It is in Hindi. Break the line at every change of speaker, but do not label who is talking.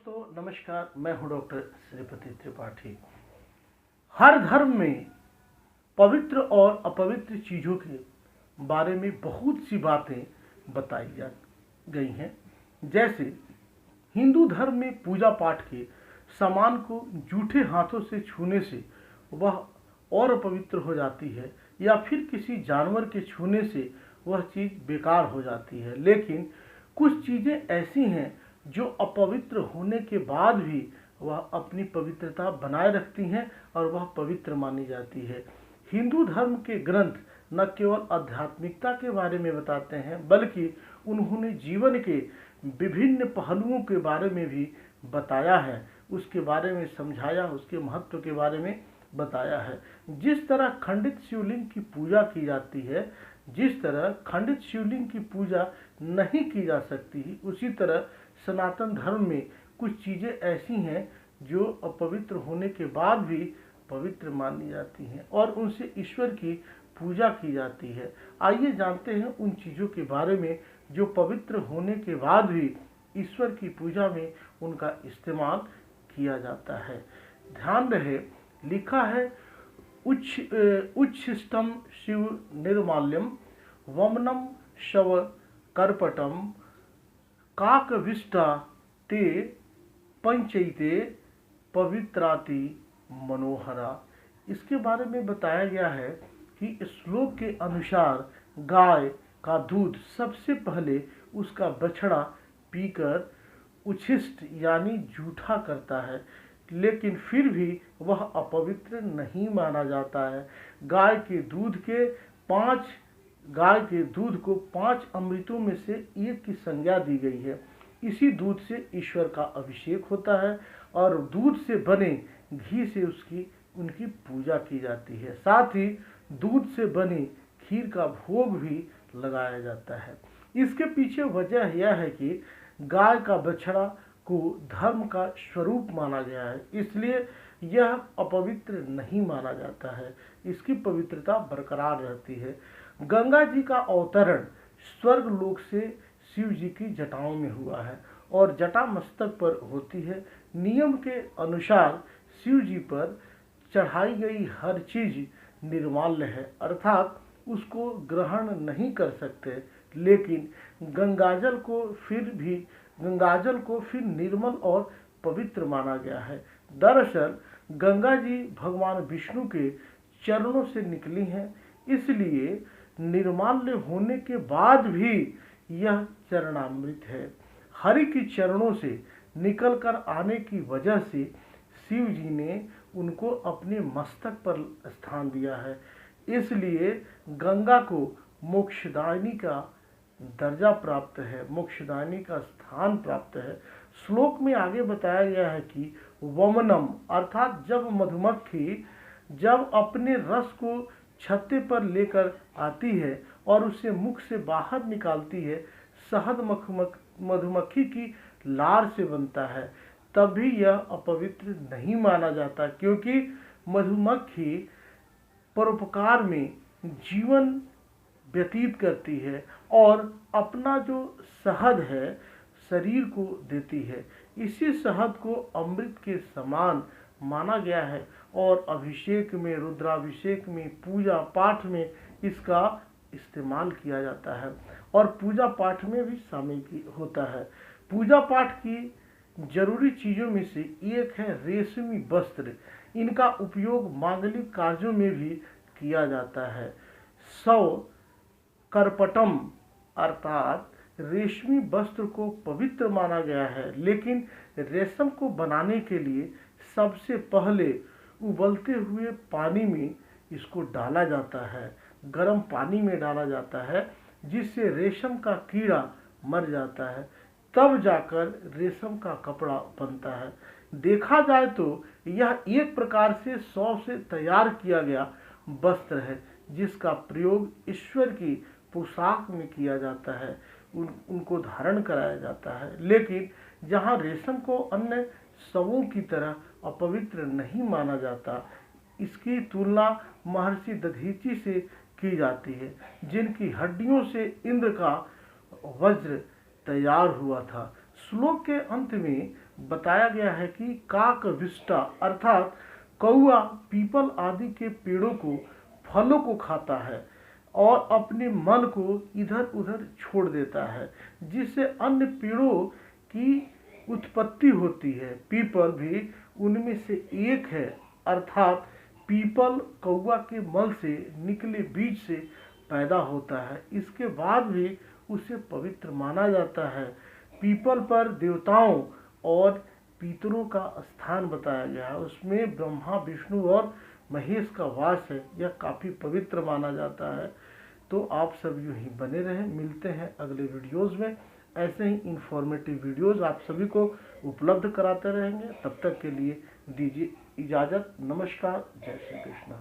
दोस्तों नमस्कार, मैं हूं डॉक्टर श्रीपति त्रिपाठी। हर धर्म में पवित्र और अपवित्र चीज़ों के बारे में बहुत सी बातें बताई जा गई हैं। जैसे हिंदू धर्म में पूजा पाठ के सामान को जूठे हाथों से छूने से वह और अपवित्र हो जाती है, या फिर किसी जानवर के छूने से वह चीज़ बेकार हो जाती है। लेकिन कुछ चीज़ें ऐसी हैं जो अपवित्र होने के बाद भी वह अपनी पवित्रता बनाए रखती हैं और वह पवित्र मानी जाती है। हिंदू धर्म के ग्रंथ न केवल आध्यात्मिकता के बारे में बताते हैं, बल्कि उन्होंने जीवन के विभिन्न पहलुओं के बारे में भी बताया है, उसके बारे में समझाया, उसके महत्व के बारे में बताया है। जिस तरह खंडित शिवलिंग की पूजा की जाती है, जिस तरह खंडित शिवलिंग की पूजा नहीं की जा सकती, उसी तरह सनातन धर्म में कुछ चीज़ें ऐसी हैं जो अपवित्र होने के बाद भी पवित्र मानी जाती हैं और उनसे ईश्वर की पूजा की जाती है। आइए जानते हैं उन चीज़ों के बारे में जो पवित्र होने के बाद भी ईश्वर की पूजा में उनका इस्तेमाल किया जाता है। ध्यान रहे, लिखा है उच्छिष्टम शिव निर्माल्यम वमनम शव कर्पटम काकविष्टा ते पंचैते पवित्राति मनोहरा। इसके बारे में बताया गया है कि श्लोक के अनुसार गाय का दूध सबसे पहले उसका बछड़ा पीकर उच्छिष्ट यानी जूठा करता है, लेकिन फिर भी वह अपवित्र नहीं माना जाता है। गाय के दूध को 5 अमृतों में से एक की संज्ञा दी गई है। इसी दूध से ईश्वर का अभिषेक होता है और दूध से बने घी से उनकी पूजा की जाती है। साथ ही दूध से बनी खीर का भोग भी लगाया जाता है। इसके पीछे वजह यह है कि गाय का बछड़ा को धर्म का स्वरूप माना गया है, इसलिए यह अपवित्र नहीं माना जाता है, इसकी पवित्रता बरकरार रहती है। गंगा जी का अवतरण स्वर्ग लोक से शिव जी की जटाओं में हुआ है और जटा मस्तक पर होती है। नियम के अनुसार शिव जी पर चढ़ाई गई हर चीज निर्माल्य है, अर्थात उसको ग्रहण नहीं कर सकते, लेकिन गंगाजल को फिर निर्मल और पवित्र माना गया है। दरअसल गंगा जी भगवान विष्णु के चरणों से निकली हैं, इसलिए निर्माल्य होने के बाद भी यह चरणामृत है। हरि के चरणों से निकलकर आने की वजह से शिव जी ने उनको अपने मस्तक पर स्थान दिया है, इसलिए गंगा को मोक्षदायिनी का दर्जा प्राप्त है, मोक्षदायिनी का स्थान प्राप्त है। श्लोक में आगे बताया गया है कि वमनम अर्थात जब मधुमक्खी अपने रस को छत्ते पर लेकर आती है और उसे मुख से बाहर निकालती है, शहद मधुमक्खी की लार से बनता है, तब भी यह अपवित्र नहीं माना जाता, क्योंकि मधुमक्खी परोपकार में जीवन व्यतीत करती है और अपना जो शहद है शरीर को देती है। इसी शहद को अमृत के समान माना गया है और अभिषेक में, रुद्राभिषेक में, पूजा पाठ में इसका इस्तेमाल किया जाता है और पूजा पाठ में भी शामिल होता है। पूजा पाठ की जरूरी चीज़ों में से एक है रेशमी वस्त्र। इनका उपयोग मांगलिक कार्यों में भी किया जाता है। करपटम अर्थात रेशमी वस्त्र को पवित्र माना गया है, लेकिन रेशम को बनाने के लिए सबसे पहले उबलते हुए पानी में इसको डाला जाता है, गर्म पानी में डाला जाता है, जिससे रेशम का कीड़ा मर जाता है, तब जाकर रेशम का कपड़ा बनता है। देखा जाए तो यह एक प्रकार से सौ से तैयार किया गया वस्त्र है, जिसका प्रयोग ईश्वर की पोशाक में किया जाता है, उनको धारण कराया जाता है। लेकिन जहाँ रेशम को अन्य शवों की तरह अपवित्र नहीं माना जाता, इसकी तुलना महर्षि दधीचि से की जाती है, जिनकी हड्डियों से इंद्र का वज्र तैयार हुआ था। श्लोक के अंत में बताया गया है कि काकविष्टा अर्थात कौआ पीपल आदि के पेड़ों को फलों को खाता है और अपने मन को इधर उधर छोड़ देता है, जिससे अन्य पेड़ों की उत्पत्ति होती है। पीपल भी उनमें से एक है, अर्थात पीपल कौआ के मल से निकले बीज से पैदा होता है। इसके बाद भी उसे पवित्र माना जाता है। पीपल पर देवताओं और पितरों का स्थान बताया गया है, उसमें ब्रह्मा विष्णु और महेश का वास है। यह काफ़ी पवित्र माना जाता है। तो आप सब यूँ ही बने रहें, मिलते हैं अगले वीडियोज़ में। ऐसे ही इंफॉर्मेटिव वीडियोज़ आप सभी को उपलब्ध कराते रहेंगे। तब तक के लिए दीजिए इजाज़त। नमस्कार, जय श्री कृष्ण।